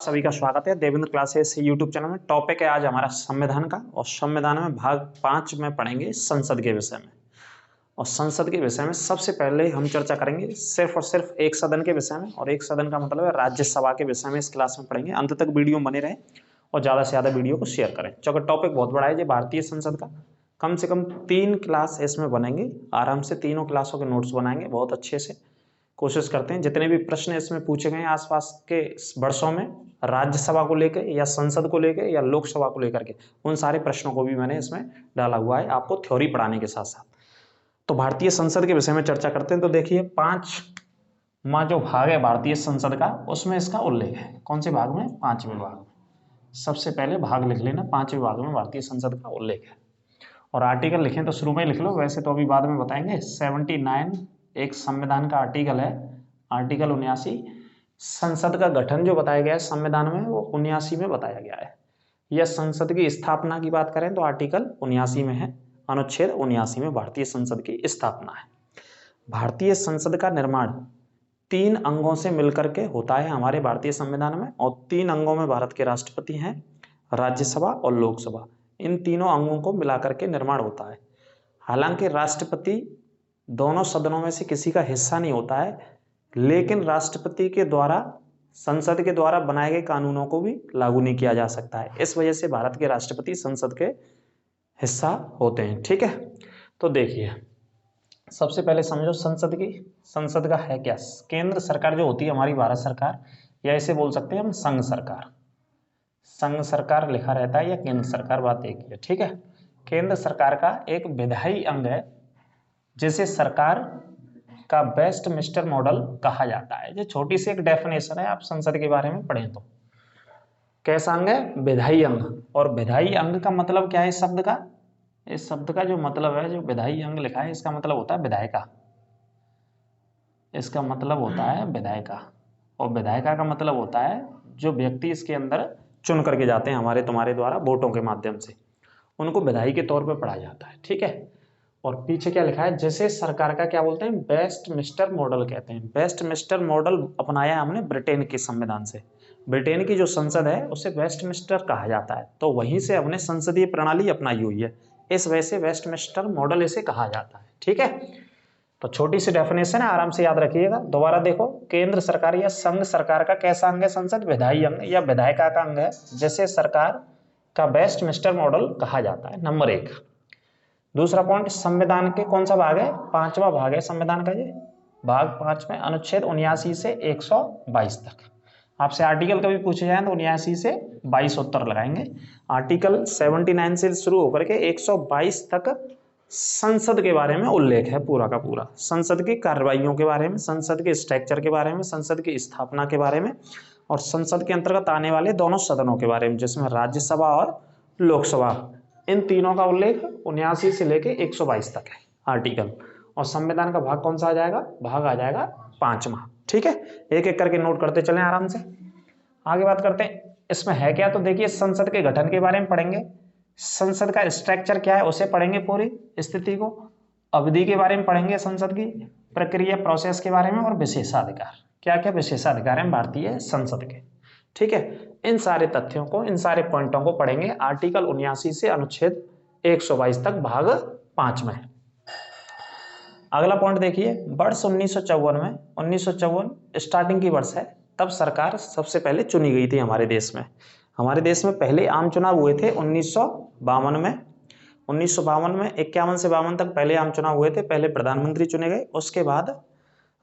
सभी का स्वागत है देवेंद्र क्लासेस यूट्यूब चैनल में। टॉपिक है आज हमारा संविधान का, और संविधान में भाग 5 में पढ़ेंगे संसद के विषय में। और संसद के विषय में सबसे पहले हम चर्चा करेंगे सिर्फ और सिर्फ एक सदन के विषय में, और एक सदन का मतलब है राज्यसभा के विषय में। इस क्लास में पढ़ेंगे, अंत तक वीडियो बने रहे और ज़्यादा से ज़्यादा वीडियो को शेयर करें। चूँकि टॉपिक बहुत बड़ा है, ये भारतीय संसद का कम से कम 3 क्लास इसमें बनेंगे। आराम से तीनों क्लासों के नोट्स बनाएंगे बहुत अच्छे से। कोशिश करते हैं जितने भी प्रश्न इसमें पूछे गए आसपास के वर्षों में, राज्यसभा को लेकर या संसद को लेकर या लोकसभा को लेकर के, उन सारे प्रश्नों को भी मैंने इसमें डाला हुआ है आपको थ्योरी पढ़ाने के साथ साथ। तो भारतीय संसद के विषय में चर्चा करते हैं। तो देखिए 5वां जो भाग है भारतीय संसद का, उसमें इसका उल्लेख है। कौन से भाग में? 5वें भाग में। सबसे पहले भाग लिख लेना, 5वें भाग में भारतीय संसद का उल्लेख है। और आर्टिकल लिखें तो शुरू में लिख लो, वैसे तो अभी बाद में बताएंगे। 79 एक संविधान का आर्टिकल है, आर्टिकल 79। संसद का गठन जो बताया गया है संविधान में, वो 79 में बताया गया है। यह संसद की स्थापना की बात करें तो आर्टिकल 79 में है, अनुच्छेद 79 में भारतीय संसद की स्थापना है। भारतीय संसद का निर्माण 3 अंगों से मिलकर के होता है हमारे भारतीय संविधान में, और 3 अंगों में भारत के राष्ट्रपति हैं, राज्यसभा और लोकसभा। इन तीनों अंगों को मिलाकर के निर्माण होता है। हालांकि राष्ट्रपति दोनों सदनों में से किसी का हिस्सा नहीं होता है, लेकिन राष्ट्रपति के द्वारा संसद के द्वारा बनाए गए कानूनों को भी लागू नहीं किया जा सकता है। इस वजह से भारत के राष्ट्रपति संसद के हिस्सा होते हैं। ठीक है, तो देखिए सबसे पहले समझो संसद का है क्या। केंद्र सरकार जो होती है हमारी भारत सरकार, या इसे बोल सकते हैं हम संघ सरकार। संघ सरकार लिखा रहता है या केंद्र सरकार, बात एक ही है। ठीक है, केंद्र सरकार का एक विधायी अंग है जिसे सरकार का वेस्टमिंस्टर मॉडल कहा जाता है। ये छोटी सी एक डेफिनेशन है, आप संसद के बारे में पढ़ें तो। कैसा अंग है? विधायी अंग। और विधायी अंग का मतलब क्या है इस शब्द का? इस शब्द का जो मतलब है, जो विधायी अंग लिखा है, इसका मतलब होता है विधायिका। इसका मतलब होता है विधायिका, और विधायिका का मतलब होता है जो व्यक्ति इसके अंदर चुन करके जाते हैं हमारे तुम्हारे द्वारा वोटों के माध्यम से, उनको विधायी के तौर पर पढ़ा जाता है। ठीक है, और पीछे क्या लिखा है? जैसे सरकार का क्या बोलते हैं? वेस्टमिंस्टर मॉडल कहते हैं। वेस्टमिंस्टर मॉडल अपनाया हमने ब्रिटेन के संविधान से। ब्रिटेन की जो संसद है उसे वेस्टमिंस्टर कहा जाता है, तो वहीं से हमने संसदीय प्रणाली अपनाई हुई है। इस वजह से वेस्टमिंस्टर मॉडल इसे कहा जाता है। ठीक है, तो छोटी सी डेफिनेशन है, आराम से याद रखिएगा। दोबारा देखो, केंद्र सरकार या संघ सरकार का कैसा अंग है संसद? विधायी अंग या विधायिका का अंग है, जैसे सरकार का वेस्टमिंस्टर मॉडल कहा जाता है। नंबर 1। दूसरा पॉइंट, संविधान के कौन सा भाग है? 5वां भाग है संविधान का। ये भाग 5 में अनुच्छेद 79 से 122 तक। आपसे आर्टिकल कभी पूछे जाए तो 79 से 22 उत्तर लगाएंगे। आर्टिकल 79 से शुरू होकर के 122 तक संसद के बारे में उल्लेख है, पूरा का पूरा। संसद की कार्रवाइयों के बारे में, संसद के स्ट्रक्चर के बारे में, संसद की स्थापना के बारे में, और संसद के अंतर्गत आने वाले दोनों सदनों के बारे में, जिसमें राज्यसभा और लोकसभा, इन तीनों का उल्लेख 79 से लेके 122 तक है आर्टिकल। और संविधान का भाग कौन सा आ जाएगा? भाग आ जाएगा 5वां। ठीक है, एक एक करके नोट करते चलें आराम से। आगे बात करते हैं इसमें है क्या। तो देखिए संसद के गठन के बारे में पढ़ेंगे, संसद का स्ट्रक्चर क्या है उसे पढ़ेंगे, पूरी स्थिति को, अवधि के बारे में पढ़ेंगे, संसद की प्रक्रिया प्रोसेस के बारे में, और विशेषाधिकार, क्या क्या विशेषाधिकार हैं भारतीय संसद के। ठीक है, इन सारे तथ्यों को, इन सारे पॉइंटों को पढ़ेंगे आर्टिकल 79 से अनुच्छेद 122 तक भाग 5 में। अगला पॉइंट देखिए, वर्ष 1954 में, 1954 स्टार्टिंग की वर्ष है, तब सरकार सबसे पहले चुनी गई थी हमारे देश में। हमारे देश में पहले आम चुनाव हुए थे 1952 में। 1952 में 51 से 52 तक पहले आम चुनाव हुए थे, पहले प्रधानमंत्री चुने गए। उसके बाद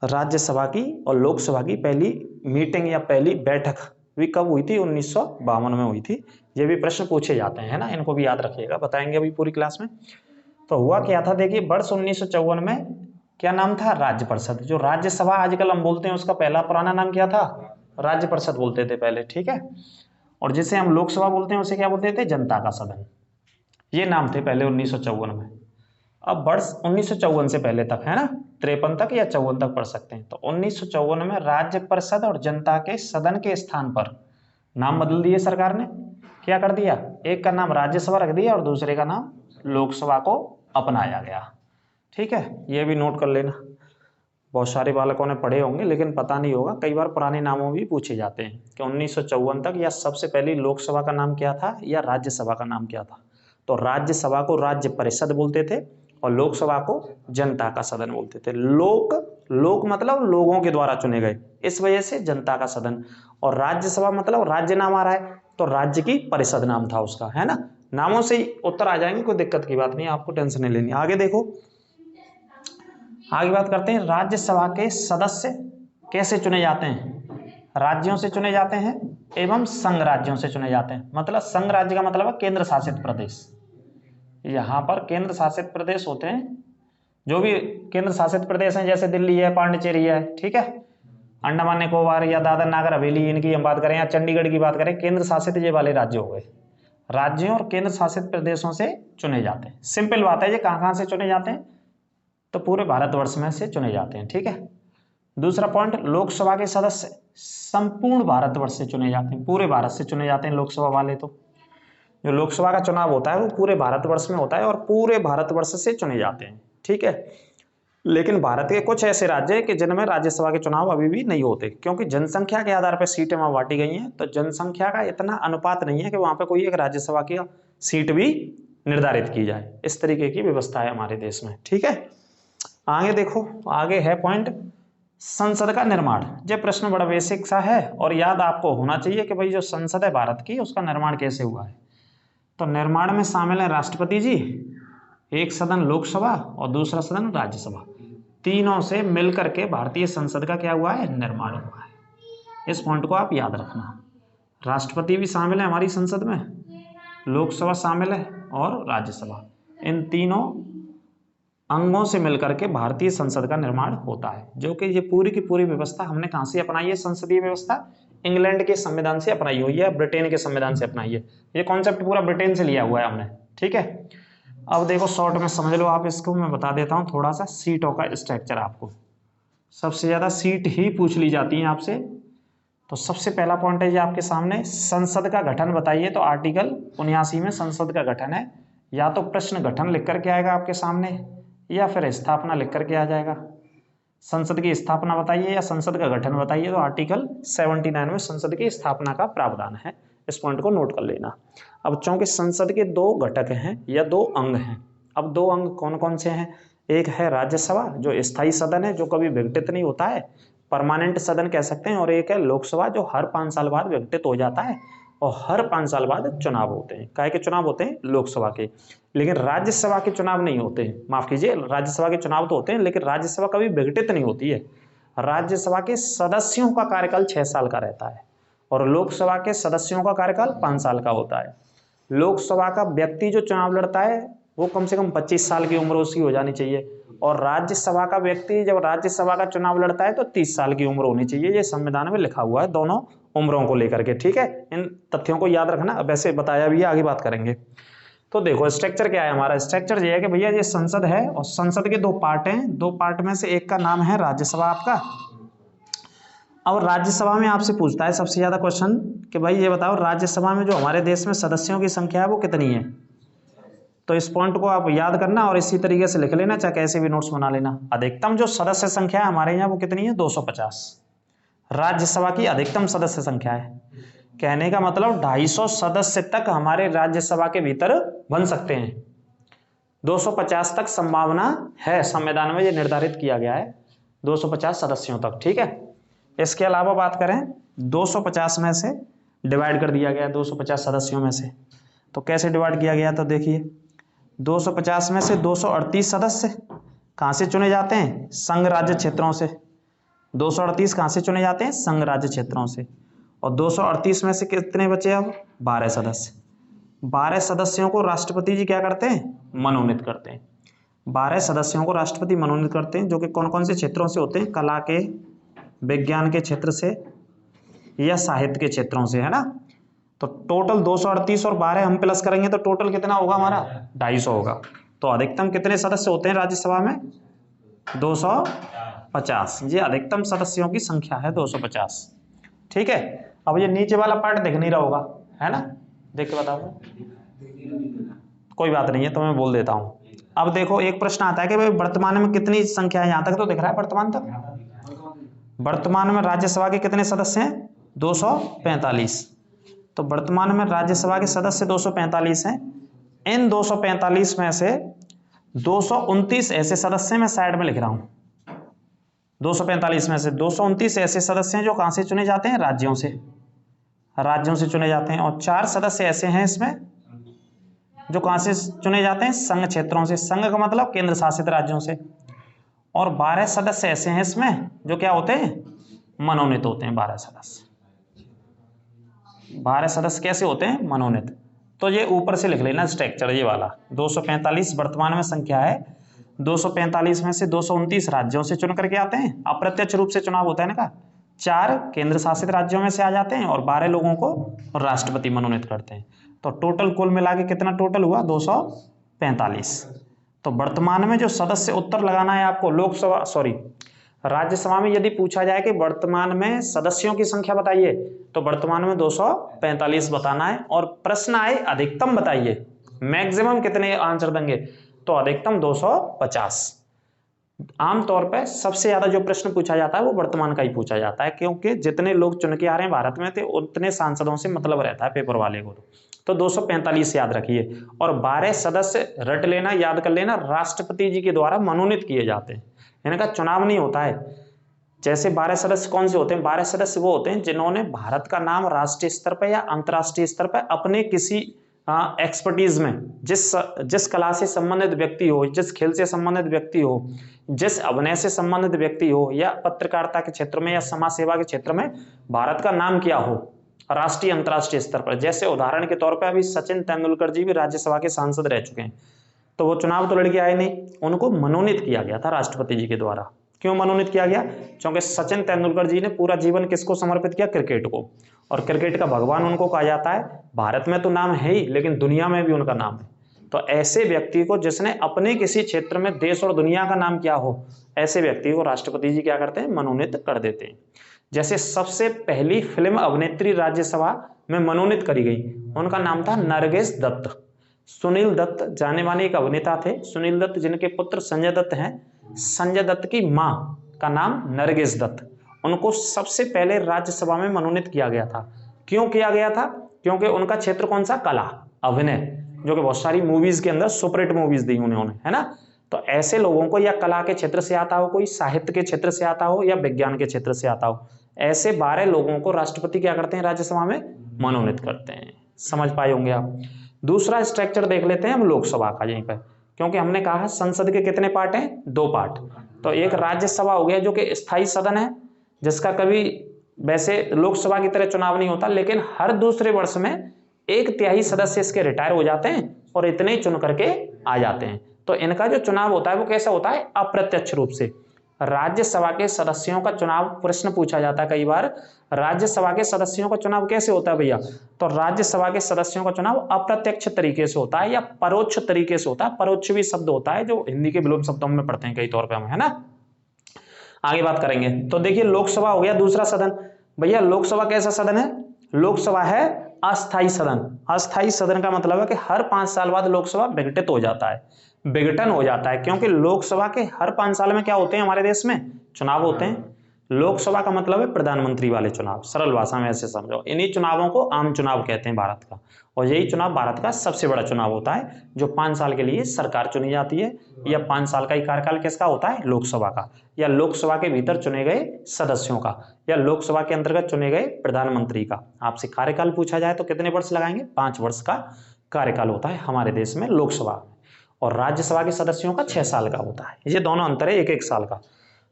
राज्यसभा की और लोकसभा की पहली मीटिंग या पहली बैठक भी कब हुई थी? 1952 में हुई थी। ये भी प्रश्न पूछे जाते हैं, है ना, इनको भी याद रखिएगा, बताएंगे अभी पूरी क्लास में। तो हुआ क्या था, देखिए वर्ष 1954 में क्या नाम था? राज्य परिषद। जो राज्यसभा आजकल हम बोलते हैं उसका पहला पुराना नाम क्या था? राज्य परिषद बोलते थे पहले। ठीक है, और जिसे हम लोकसभा बोलते हैं उसे क्या बोलते थे? जनता का सदन। ये नाम थे पहले 1954 में। अब वर्ष 1954 से पहले तक, है ना, 53 तक या 54 तक पढ़ सकते हैं। तो 1954 में राज्य परिषद और जनता के सदन के स्थान पर नाम बदल दिए सरकार ने। क्या कर दिया? एक का नाम राज्यसभा रख दिया और दूसरे का नाम लोकसभा को अपनाया गया। ठीक है, ये भी नोट कर लेना। बहुत सारे बालकों ने पढ़े होंगे लेकिन पता नहीं होगा, कई बार पुराने नामों भी पूछे जाते हैं कि 1954 तक या सबसे पहले लोकसभा का नाम क्या था या राज्यसभा का नाम क्या था। तो राज्यसभा को राज्य परिषद बोलते थे और लोकसभा को जनता का सदन बोलते थे। लोक मतलब लोगों के द्वारा चुने गए, इस वजह से जनता का सदन। और राज्यसभा मतलब राज्य नाम आ रहा है तो राज्य की परिषद नाम था उसका, है ना। नामों से ही उत्तर आ जाएंगे, कोई दिक्कत की बात नहीं, आपको टेंशन नहीं लेनी। आगे देखो, आगे बात करते हैं राज्यसभा के सदस्य कैसे चुने जाते हैं। राज्यों से चुने जाते हैं एवं संघ राज्यों से चुने जाते हैं। मतलब संघ राज्य का मतलब है केंद्र शासित प्रदेश। यहाँ पर केंद्र शासित प्रदेश होते हैं, जो भी केंद्र शासित प्रदेश हैं, जैसे दिल्ली है, पांडिचेरी है, ठीक है, अंडमान निकोबार या दादर नागर हवेली, इनकी हम बात करें, या चंडीगढ़ की बात करें, केंद्र शासित ये वाले राज्य हो गए। राज्यों और केंद्र शासित प्रदेशों से चुने जाते हैं। सिंपल बात है, ये कहाँ से चुने जाते हैं, तो पूरे भारतवर्ष में से चुने जाते हैं, ठीक है। दूसरा पॉइंट, लोकसभा के सदस्य संपूर्ण भारतवर्ष से चुने जाते हैं, पूरे भारत से चुने जाते हैं लोकसभा वाले। तो जो लोकसभा का चुनाव होता है वो पूरे भारतवर्ष में होता है और पूरे भारतवर्ष से चुने जाते हैं, ठीक है। लेकिन भारत के कुछ ऐसे राज्य हैं कि जिनमें राज्यसभा के चुनाव अभी भी नहीं होते, क्योंकि जनसंख्या के आधार पर सीटें वहां बांटी गई हैं। तो जनसंख्या का इतना अनुपात नहीं है कि वहां पर कोई एक राज्यसभा की सीट भी निर्धारित की जाए। इस तरीके की व्यवस्था है हमारे देश में, ठीक है। आगे देखो, आगे है पॉइंट संसद का निर्माण। ये प्रश्न बड़ा बेसिक सा है और याद आपको होना चाहिए कि भाई जो संसद है भारत की, उसका निर्माण कैसे हुआ है। तो निर्माण में शामिल है राष्ट्रपति जी, एक सदन लोकसभा और दूसरा सदन राज्यसभा, तीनों से मिलकर के भारतीय संसद का क्या हुआ है, निर्माण हुआ है। इस पॉइंट को आप याद रखना। राष्ट्रपति भी शामिल है हमारी संसद में, लोकसभा शामिल है और राज्यसभा, इन तीनों अंगों से मिलकर के भारतीय संसद का निर्माण होता है। जो कि ये पूरी की पूरी व्यवस्था हमने कहाँ से अपनाई है, संसदीय व्यवस्था इंग्लैंड के संविधान से अपनाई हुई है, ब्रिटेन के संविधान से अपनाई है। ये कॉन्सेप्ट पूरा ब्रिटेन से लिया हुआ है हमने, ठीक है। अब देखो शॉर्ट में समझ लो आप इसको, मैं बता देता हूँ थोड़ा सा सीटों का स्ट्रक्चर। आपको सबसे ज्यादा सीट ही पूछ ली जाती है आपसे। तो सबसे पहला पॉइंट है ये आपके सामने, संसद का गठन बताइए। तो आर्टिकल 79 में संसद का गठन है। या तो प्रश्न गठन लिख करके आएगा आपके सामने या फिर स्थापना लिख करके आ जाएगा। संसद की स्थापना बताइए या संसद का गठन बताइए। तो आर्टिकल 79 में संसद की स्थापना का प्रावधान है। इस पॉइंट को नोट कर लेना। अब चूंकि संसद के दो घटक हैं या दो अंग हैं, अब दो अंग कौन कौन से हैं, एक है राज्यसभा जो स्थायी सदन है, जो कभी विघटित नहीं होता है, परमानेंट सदन कह सकते हैं, और एक है लोकसभा जो हर 5 साल बाद विघटित हो जाता है और हर 5 साल बाद चुनाव होते हैं। काहे के चुनाव होते हैं, लोकसभा के। लेकिन राज्यसभा के चुनाव नहीं होते हैं, माफ कीजिए, राज्यसभा के चुनाव तो होते हैं लेकिन राज्यसभा कभी विघटित नहीं होती है। राज्यसभा के सदस्यों का कार्यकाल 6 साल का रहता है और लोकसभा के सदस्यों का कार्यकाल 5 साल का होता है। लोकसभा का व्यक्ति जो चुनाव लड़ता है वो कम से कम 25 साल की उम्र उसकी हो जानी चाहिए, और राज्यसभा का व्यक्ति जब राज्यसभा का चुनाव लड़ता है तो 30 साल की उम्र होनी चाहिए। ये संविधान में लिखा हुआ है दोनों उम्रों को लेकर के, ठीक है। इन तथ्यों को याद रखना। वैसे बताया भी है, आगे बात करेंगे। तो देखो स्ट्रक्चर क्या है हमारा। स्ट्रक्चर ये है कि भैया ये संसद है और संसद के 2 पार्ट हैं। 2 पार्ट में से एक का नाम है राज्यसभा आपका। अब राज्यसभा में आपसे पूछता है सबसे ज्यादा क्वेश्चन कि भाई ये बताओ राज्यसभा में जो हमारे देश में सदस्यों की संख्या है वो कितनी है। तो इस पॉइंट को आप याद करना और इसी तरीके से लिख लेना, चाहे कैसे भी नोट्स बना लेना। अधिकतम जो सदस्य संख्या है हमारे यहाँ वो कितनी है, 250। राज्यसभा की अधिकतम सदस्य संख्या है। कहने का मतलब 250 सदस्य तक हमारे राज्यसभा के भीतर बन सकते हैं। 250 तक संभावना है, संविधान में ये निर्धारित किया गया है 250 सदस्यों तक, ठीक है। इसके अलावा बात करें 250 में से डिवाइड कर दिया गया 250 सदस्यों में से। तो कैसे डिवाइड किया गया, तो देखिए 250 में से 238 सदस्य कहाँ से चुने जाते हैं, संघ राज्य क्षेत्रों से। 238 कहाँ से चुने जाते हैं, संघ राज्य क्षेत्रों से। और 238 में से कितने बचे अब, 12 सदस्य। 12 सदस्यों को राष्ट्रपति जी क्या करते हैं, मनोनीत करते हैं। 12 सदस्यों को राष्ट्रपति मनोनीत करते हैं, जो कि कौन कौन से क्षेत्रों से होते हैं, कला के, विज्ञान के क्षेत्र से या साहित्य के क्षेत्रों से, है ना। तो टोटल 238 और 12 हम प्लस करेंगे तो टोटल कितना होगा हमारा, 250 होगा। तो अधिकतम कितने सदस्य होते हैं राज्यसभा में, 250। ये अधिकतम सदस्यों की संख्या है 250, ठीक है। अब ये नीचे वाला पार्ट दिख नहीं रहा होगा, है ना, देख के बताओ। कोई बात नहीं है तो मैं बोल देता हूं। अब देखो एक प्रश्न आता है कि भाई वर्तमान में कितनी संख्या है, यहां तक तो दिख रहा है वर्तमान तक, वर्तमान में राज्यसभा के कितने सदस्य हैं? 245। तो वर्तमान में राज्यसभा के सदस्य 245 हैं। इन 245 में से 229 ऐसे सदस्य, मैं साइड में लिख रहा हूं, 245 में से 229 ऐसे सदस्य हैं जो कहां से चुने जाते हैं? राज्यों से, राज्यों से चुने जाते हैं। और 4 सदस्य ऐसे हैं इसमें जो कहां से चुने जाते हैं? संघ क्षेत्रों से। संघ का मतलब केंद्र शासित राज्यों से। और 12 सदस्य ऐसे हैं इसमें जो क्या होते हैं? मनोनीत होते हैं। 12 सदस्य, 12 सदस्य कैसे होते हैं? मनोनीत। तो ये ऊपर से लिख लेना स्ट्रक्चर, ये वाला 245 वर्तमान में संख्या है। 245 में से 229 राज्यों से चुन करके आते हैं, अप्रत्यक्ष रूप से चुनाव होता है ना, 4 केंद्र शासित राज्यों में से आ जाते हैं और 12 लोगों को राष्ट्रपति मनोनीत करते हैं। तो टोटल कुल मिला के कितना टोटल हुआ? 245। तो वर्तमान में जो सदस्य, उत्तर लगाना है आपको, लोकसभा राज्यसभा में यदि पूछा जाए कि वर्तमान में सदस्यों की संख्या बताइए, तो वर्तमान में 245 बताना है। और प्रश्न आए अधिकतम बताइए, मैक्सिमम कितने आंसर देंगे? तो अधिकतम 250। आमतौर पर सबसे ज्यादा जो प्रश्न पूछा जाता है वो वर्तमान का ही पूछा जाता है, क्योंकि जितने लोग चुन के आ रहे हैं भारत में थे उतने सांसदों से मतलब रहता है पेपर वाले को। तो 245 याद रखिए। और 12 सदस्य रट लेना, याद कर लेना, राष्ट्रपति जी के द्वारा मनोनीत किए जाते हैं, इनका चुनाव नहीं होता है। जैसे 12 सदस्य कौन से होते हैं? 12 सदस्य वो होते हैं जिन्होंने भारत का नाम राष्ट्रीय स्तर पर या अंतर्राष्ट्रीय स्तर पर अपने किसी एक्सपर्टीज में, जिस कला से संबंधित व्यक्ति हो, जिस खेल से संबंधित व्यक्ति हो, जिस अभिनय से संबंधित व्यक्ति हो, या पत्रकारिता के क्षेत्र में या समाज सेवा के क्षेत्र में भारत का नाम किया हो राष्ट्रीय अंतर्राष्ट्रीय स्तर पर। जैसे उदाहरण के तौर पर अभी सचिन तेंदुलकर जी भी राज्यसभा के सांसद रह चुके हैं, तो वो चुनाव तो लड़के आए नहीं, उनको मनोनीत किया गया था राष्ट्रपति जी के द्वारा। क्यों मनोनीत किया गया? क्योंकि सचिन तेंदुलकर जी ने पूरा जीवन किसको समर्पित किया? क्रिकेट को। और क्रिकेट का भगवान उनको कहा जाता है। भारत में तो नाम है ही, लेकिन दुनिया में भी उनका नाम है। तो ऐसे व्यक्ति को जिसने अपने किसी क्षेत्र में देश और दुनिया का नाम किया हो, ऐसे व्यक्ति को राष्ट्रपति जी क्या करते हैं? मनोनीत कर देते हैं। जैसे सबसे पहली फिल्म अभिनेत्री राज्यसभा में मनोनीत करी गई, उनका नाम था नरगिस दत्त। सुनील दत्त जाने माने एक अभिनेता थे, सुनील दत्त, जिनके पुत्र संजय दत्त हैं। संजय दत्त की मां का नाम नरगिस दत्त। उनको सबसे पहले राज्यसभा में मनोनीत किया गया था। क्यों किया गया था? क्योंकि उनका क्षेत्र कौन सा? कला, अभिनय, जो कि बहुत सारी मूवीज के अंदर सुपरहिट मूवीज दी उन्होंने, है ना। तो ऐसे लोगों को, या कला के क्षेत्र से आता हो, कोई साहित्य के क्षेत्र से आता हो, या विज्ञान के क्षेत्र से आता हो, ऐसे 12 लोगों को राष्ट्रपति क्या करते हैं? राज्यसभा में मनोनीत करते हैं। समझ पाए होंगे आप। दूसरा स्ट्रक्चर देख लेते हैं हम लोकसभा का यहीं पर, क्योंकि हमने कहा संसद के कितने पार्ट हैं? 2 पार्ट। तो एक राज्यसभा हो गया जो कि स्थायी सदन है, जिसका कभी वैसे लोकसभा की तरह चुनाव नहीं होता, लेकिन हर दूसरे वर्ष में 1/3 सदस्य इसके रिटायर हो जाते हैं और इतने ही चुन करके आ जाते हैं। तो इनका जो चुनाव होता है वो कैसा होता है? अप्रत्यक्ष रूप से। राज्यसभा के सदस्यों का चुनाव, प्रश्न पूछा जाता है कई बार, राज्यसभा के सदस्यों का चुनाव कैसे होता है भैया? तो राज्यसभा के सदस्यों का चुनाव अप्रत्यक्ष तरीके से होता है या परोक्ष तरीके से होता है। परोक्ष भी शब्द होता है जो हिंदी के विलोम शब्दों में पढ़ते हैं कई तौर पे हम, है ना। आगे बात करेंगे। तो देखिए लोकसभा हो गया दूसरा सदन। भैया लोकसभा कैसा सदन है? लोकसभा है अस्थायी सदन। अस्थायी सदन का मतलब है कि हर 5 साल बाद लोकसभा विघटित हो जाता है, विघटन हो जाता है, क्योंकि लोकसभा के हर 5 साल में क्या होते हैं? हमारे देश में चुनाव होते हैं। लोकसभा का मतलब है प्रधानमंत्री वाले चुनाव, सरल भाषा में ऐसे समझो। इन्हीं चुनावों को आम चुनाव कहते हैं भारत का, और यही चुनाव भारत का सबसे बड़ा चुनाव होता है, जो 5 साल के लिए सरकार चुनी जाती है, या 5 साल का ही कार्यकाल किसका होता है? लोकसभा का, या लोकसभा के भीतर चुने गए सदस्यों का, या लोकसभा के अंतर्गत चुने गए प्रधानमंत्री का। आपसे कार्यकाल पूछा जाए तो कितने वर्ष लगाएंगे? 5 वर्ष का कार्यकाल होता है हमारे देश में लोकसभा, और राज्यसभा के सदस्यों का 6 साल का होता है। ये दोनों अंतर है 1-1 साल का।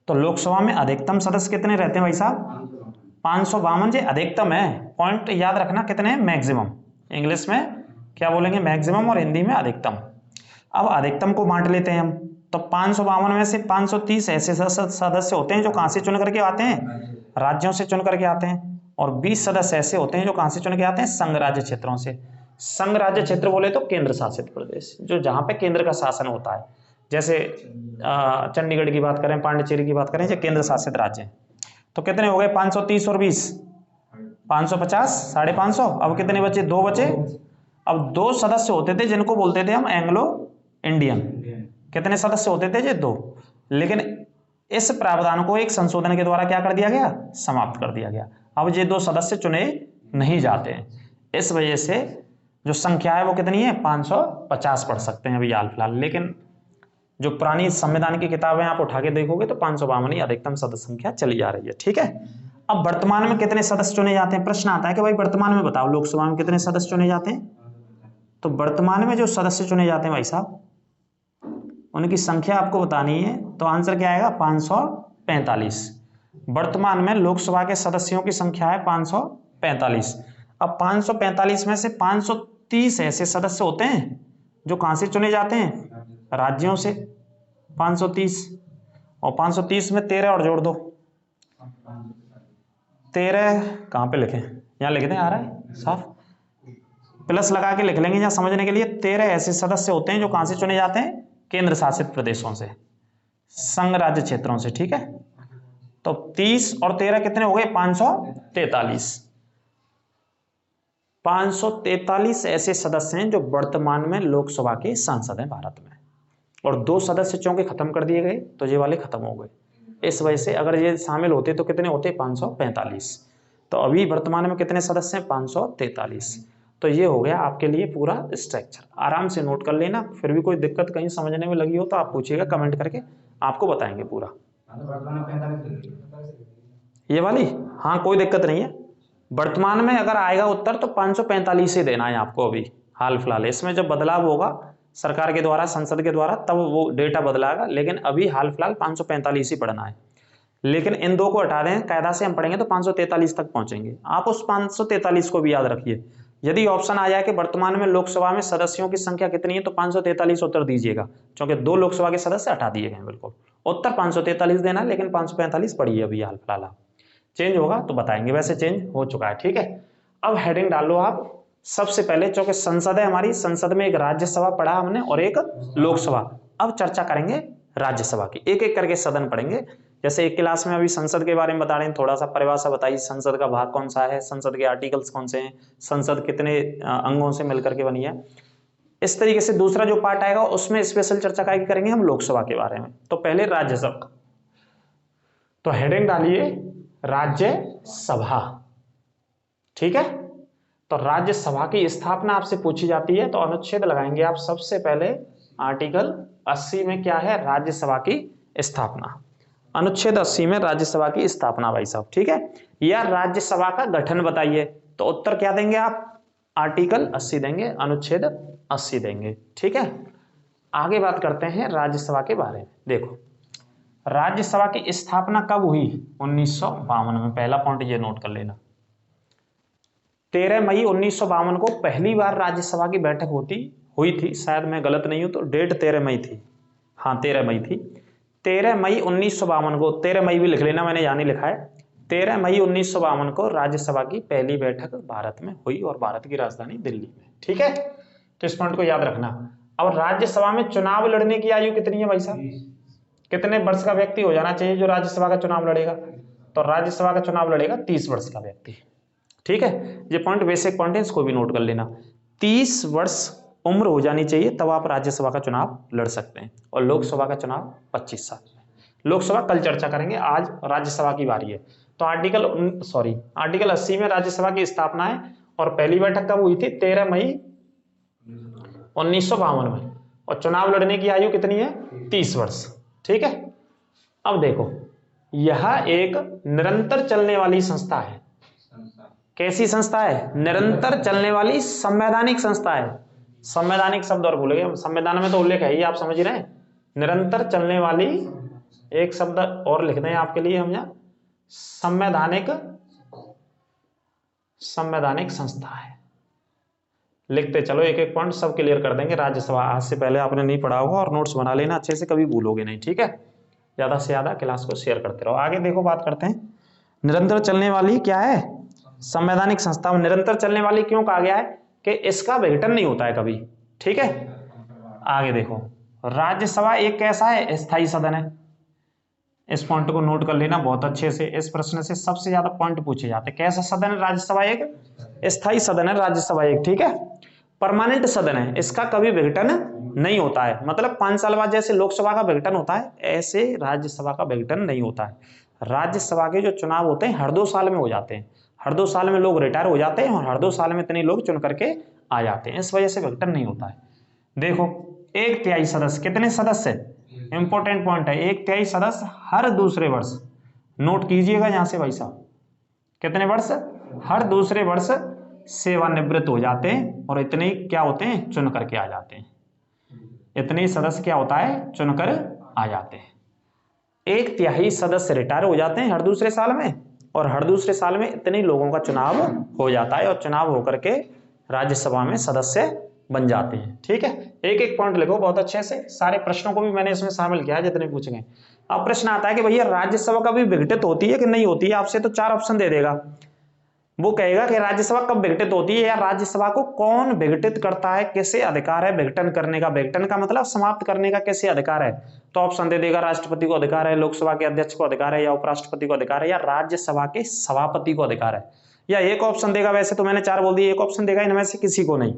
तो लोकसभा में अधिकतम सदस्य कितने रहते हैं भाई साहब? 552 जी अधिकतम है। पॉइंट याद रखना कितने हैं? मैक्सिमम। इंग्लिश में क्या बोलेंगे? मैक्सिमम, और हिंदी में अधिकतम। अब अधिकतम को बांट लेते हैं हम। तो 552 में से 530 ऐसे सदस्य होते हैं जो कहां से चुन करके आते हैं? राज्यों से चुन करके आते हैं। और 20 सदस्य ऐसे होते हैं जो कहां से चुन के आते हैं? संघ राज्य क्षेत्रों से। संघ राज्य क्षेत्र बोले तो केंद्र शासित प्रदेश, जो जहां पे केंद्र का शासन होता है। जैसे चंडीगढ़ की बात करें, पांडिचेरी की बात करें, जो केंद्र शासित राज्य हैं। तो कितने हो गए? 530 और 20, 550, 550। अब कितने बचे? 2 बचे। अब 2 सदस्य होते थे जिनको बोलते थे हम एंग्लो इंडियन। कितने सदस्य होते थे? 2। लेकिन इस प्रावधान को एक संशोधन के द्वारा क्या कर दिया गया, समाप्त कर दिया गया। अब ये 2 सदस्य चुने नहीं जाते हैं, इस वजह से जो संख्या है वो कितनी है, 550 पढ़ सकते हैं अभी हाल फिलहाल। लेकिन जो पुरानी संविधान की किताबें आप उठा के देखोगे तो 552 ही अधिकतम सदस्य संख्या चली जा रही है, ठीक है। अब वर्तमान में कितने सदस्य चुने जाते हैं, प्रश्न आता है कि भाई वर्तमान में बताओ लोकसभा में कितने सदस्य चुने जाते हैं। तो वर्तमान में जो सदस्य चुने जाते हैं भाई साहब, उनकी संख्या आपको बतानी है, तो आंसर क्या आएगा, 545। वर्तमान में लोकसभा के सदस्यों की संख्या है 545। अब 545 में से 530 ऐसे सदस्य होते हैं जो कहां से चुने जाते हैं, राज्यों से। 530 और 530 में 13 और जोड़ दो, 13 कहां पे लिखें, यहां लिख दें, आ रहा है साफ, प्लस लगा के लिख लेंगे यहाँ समझने के लिए। 13 ऐसे सदस्य होते हैं जो कहां से चुने जाते हैं, केंद्र शासित प्रदेशों से, संघ राज्य क्षेत्रों से, ठीक है। तो 30 और 13 कितने हो गए, 543। 543 ऐसे सदस्य हैं जो वर्तमान में लोकसभा के सांसद हैं भारत में, और 2 सदस्य चूंकि खत्म कर दिए गए तो ये वाले खत्म हो गए। इस वजह से अगर ये शामिल होते तो कितने होते, 545। तो अभी वर्तमान में कितने सदस्य हैं, 543। तो ये हो गया आपके लिए पूरा स्ट्रक्चर, आराम से नोट कर लेना। फिर भी कोई दिक्कत कहीं समझने में लगी हो तो आप पूछिएगा कमेंट करके, आपको बताएंगे पूरा। ये वाली, हाँ कोई दिक्कत नहीं है। वर्तमान में अगर आएगा उत्तर तो 545 ही देना है आपको अभी हाल फिलहाल। इसमें जब बदलाव होगा सरकार के द्वारा, संसद के द्वारा, तब वो डेटा बदलाएगा, लेकिन अभी हाल फिलहाल 545 ही पढ़ना है। लेकिन इन 2 को हटा दें, कायदा से हम पढ़ेंगे तो 543 तक पहुंचेंगे। आप उस 543 को भी याद रखिए। यदि ऑप्शन आ जाए कि वर्तमान में लोकसभा में सदस्यों की संख्या कितनी है, तो 543 उत्तर दीजिएगा, क्योंकि 2 लोकसभा के सदस्य हटा दिए गए। बिल्कुल उत्तर 543 देना, लेकिन 545 पढ़िए अभी हाल फिलहाल। चेंज होगा तो बताएंगे, वैसे चेंज हो चुका है, ठीक है। अब हेडिंग डालो आप सबसे पहले, क्योंकि संसद है हमारी, संसद में एक राज्यसभा पढ़ा हमने और एक लोकसभा। अब चर्चा करेंगे राज्यसभा की, एक एक करके सदन पढ़ेंगे। जैसे एक क्लास में अभी संसद के बारे में बता रहे हैं, थोड़ा सा परिभाषा बताइए, संसद का भाग कौन सा है, संसद के आर्टिकल्स कौन से हैं, संसद कितने अंगों से मिलकर के बनी है। इस तरीके से दूसरा जो पार्ट आएगा उसमें स्पेशल चर्चा करेंगे हम लोकसभा के बारे में। तो पहले राज्यसभा, तो हेडिंग डालिए राज्यसभा, ठीक है। तो राज्यसभा की स्थापना आपसे पूछी जाती है, तो अनुच्छेद लगाएंगे आप सबसे पहले। आर्टिकल 80 में क्या है, राज्यसभा की स्थापना। अनुच्छेद 80 में राज्यसभा की स्थापना भाई साहब, ठीक है। या राज्यसभा का गठन बताइए, तो उत्तर क्या देंगे आप, आर्टिकल 80 देंगे, अनुच्छेद 80 देंगे, ठीक है। आगे बात करते हैं राज्यसभा के बारे में। देखो राज्यसभा की स्थापना कब हुई, 1952 में। पहला पॉइंट ये नोट कर लेना, 13 मई 1952 को पहली बार राज्यसभा की बैठक हुई थी। शायद मैं गलत नहीं हूं तो डेट 13 मई थी, हाँ 13 मई थी। 13 मई 1952 को, 13 मई भी लिख लेना, मैंने यहाँ नहीं लिखा है। 13 मई 1952 को राज्यसभा की पहली बैठक भारत में हुई, और भारत की राजधानी दिल्ली में, ठीक है। तो इस पॉइंट को याद रखना। अब राज्यसभा में चुनाव लड़ने की आयु कितनी है भाई साहब, कितने वर्ष का व्यक्ति हो जाना चाहिए जो राज्यसभा का चुनाव लड़ेगा, तो राज्यसभा का चुनाव लड़ेगा 30 वर्ष का व्यक्ति, ठीक है। ये पॉइंट बेसिक पॉइंट है, इसको भी नोट कर लेना। 30 वर्ष उम्र हो जानी चाहिए, तब आप राज्यसभा का चुनाव लड़ सकते हैं। और लोकसभा का चुनाव 25 साल में। लोकसभा कल चर्चा करेंगे, आज राज्यसभा की बारी है। तो आर्टिकल 80 में राज्यसभा की स्थापना है, और पहली बैठक कब हुई थी, 13 मई 1952 में, और चुनाव लड़ने की आयु कितनी है, 30 वर्ष, ठीक है। अब देखो यह एक निरंतर चलने वाली संस्था है। कैसी संस्था है, निरंतर चलने वाली संवैधानिक संस्था है। संवैधानिक शब्द और भूल गए, संविधान में तो उल्लेख है ही, आप समझ रहे हैं। निरंतर चलने वाली, एक शब्द और लिख दें आपके लिए हम यहाँ, संवैधानिक संस्था है। लिखते चलो, एक एक पॉइंट सब क्लियर कर देंगे। राज्यसभा आज से पहले आपने नहीं पढ़ा होगा, और नोट्स बना लेना अच्छे से, कभी भूलोगे नहीं, ठीक है। ज्यादा से ज्यादा क्लास को शेयर करते रहो। आगे देखो बात करते हैं, निरंतर चलने वाली क्या है, संवैधानिक संस्था। निरंतर चलने वाली क्यों कहा गया है, कि इसका विघटन नहीं होता है कभी, ठीक है। आगे देखो राज्यसभा एक कैसा है, स्थायी सदन है। इस पॉइंट को नोट कर लेना बहुत अच्छे से, इस प्रश्न से सबसे ज्यादा पॉइंट पूछे जाते हैं। कैसा सदन है राज्यसभा, एक स्थायी सदन है राज्यसभा एक, ठीक है। परमानेंट सदन है, इसका कभी विघटन नहीं होता है। मतलब 5 साल बाद जैसे लोकसभा का विघटन होता है ऐसे राज्यसभा का विघटन नहीं होता है। राज्यसभा के जो चुनाव होते हैं हर 2 साल में हो जाते हैं। हर 2 साल में लोग रिटायर हो जाते हैं और हर 2 साल में इतने लोग चुन करके आ जाते हैं, इस वजह से विघटन नहीं होता है। देखो 1/3 सदस्य, कितने सदस्य, इंपॉर्टेंट पॉइंट है, 1/3 सदस्य हर दूसरे वर्ष, नोट कीजिएगा यहां से भाई साहब, कितने वर्ष, हर दूसरे वर्ष सेवानिवृत्त हो जाते हैं और इतने क्या होते हैं, चुन करके आ जाते हैं। इतने सदस्य क्या होता है, चुनकर आ जाते हैं। 1/3 सदस्य रिटायर हो जाते हैं हर दूसरे साल में और हर दूसरे साल में इतने लोगों का चुनाव हो जाता है और चुनाव होकर के राज्यसभा में सदस्य बन जाते हैं। ठीक है, एक एक पॉइंट लिखो बहुत अच्छे से, सारे प्रश्नों को भी मैंने इसमें शामिल किया है जितने पूछे गए। अब प्रश्न आता है कि भैया राज्यसभा कभी विघटित होती है कि नहीं होती है, आपसे तो 4 ऑप्शन दे देगा। वो कहेगा कि राज्यसभा कब विघटित होती है या राज्यसभा को कौन विघटित करता है, किसे अधिकार है विघटन करने का, विघटन का मतलब समाप्त करने का किसे अधिकार है। तो ऑप्शन दे देगा राष्ट्रपति को अधिकार है, लोकसभा के अध्यक्ष को अधिकार है, या उपराष्ट्रपति को अधिकार है, या राज्यसभा के सभापति को अधिकार है, या एक ऑप्शन देगा। वैसे तो मैंने 4 बोल दिए, एक ऑप्शन देगा, इनमें से किसी को नहीं।